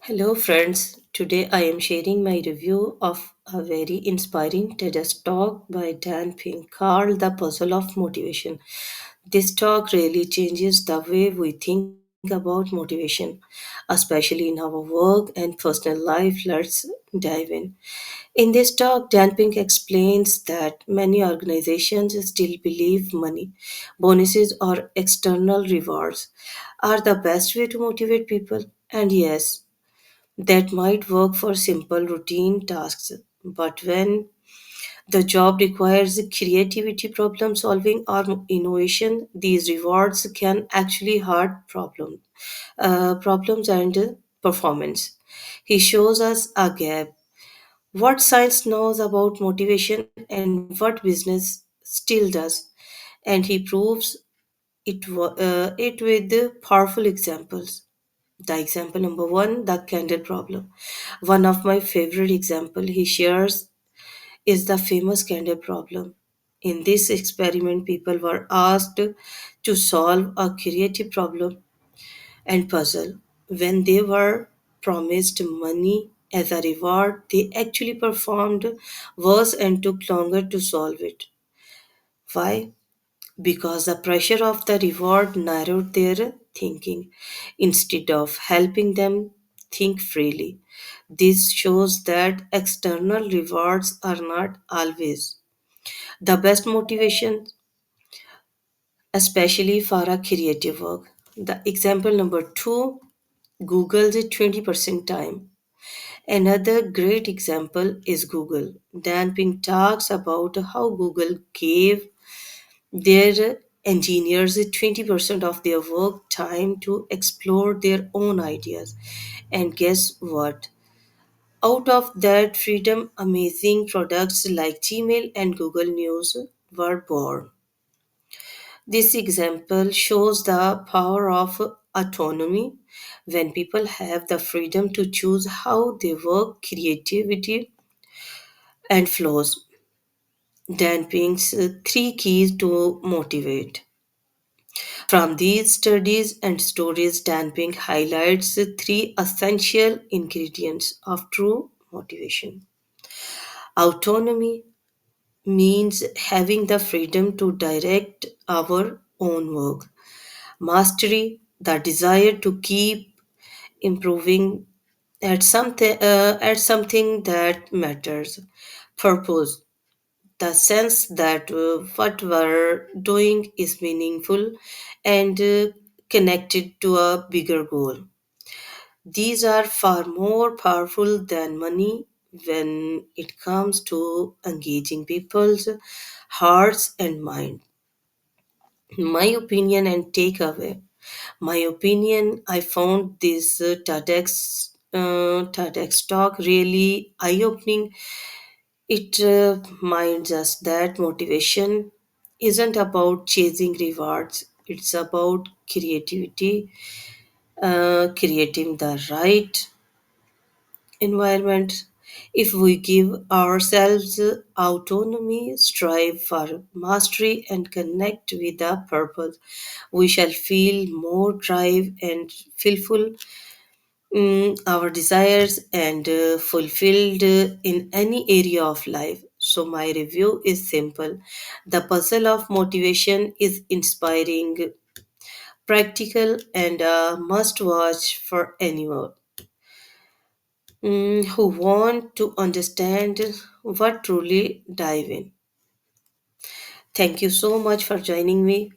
Hello, friends. Today I am sharing my review of a very inspiring TEDx talk by Dan Pink called The Puzzle of Motivation. This talk really changes the way we think about motivation, especially in our work and personal life. Let's dive in. In this talk, Dan Pink explains that many organizations still believe money, bonuses, or external rewards are the best way to motivate people. And yes, that might work for simple routine tasks, but when the job requires creativity, problem solving, or innovation, these rewards can actually hurt problems and performance. He shows us a gap. What science knows about motivation and what business still does, and he proves it with the powerful examples. The example number one, the candle problem. One of my favorite example he shares is the famous candle problem. In this experiment, people were asked to solve a creative problem and puzzle. When they were promised money as a reward, they actually performed worse and took longer to solve it. Why? Because the pressure of the reward narrowed their thinking instead of helping them think freely. This shows that external rewards are not always the best motivation, especially for a creative work. The example number two, Google's 20% time. Another great example is Google. Dan Pink talks about how Google gave their engineers 20% of their work time to explore their own ideas. And guess what? Out of that freedom, amazing products like Gmail and Google News were born. This example shows the power of autonomy when people have the freedom to choose how they work, creativity, and flows. Dan Pink's three keys to motivate. From these studies and stories, Dan Pink highlights the three essential ingredients of true motivation. Autonomy means having the freedom to direct our own work. Mastery, the desire to keep improving at something that matters. Purpose, the sense that what we're doing is meaningful and connected to a bigger goal. These are far more powerful than money when it comes to engaging people's hearts and mind. My opinion and takeaway. My opinion, I found this TEDx talk really eye opening. It reminds us that motivation isn't about chasing rewards, it's about creativity, creating the right environment. If we give ourselves autonomy, strive for mastery, and connect with the purpose, we shall feel more drive and fulfill our desires and fulfilled in any area of life. So, my review is simple. The puzzle of motivation is inspiring, practical, and a must watch for anyone who want to understand what truly dive in. Thank you so much for joining me.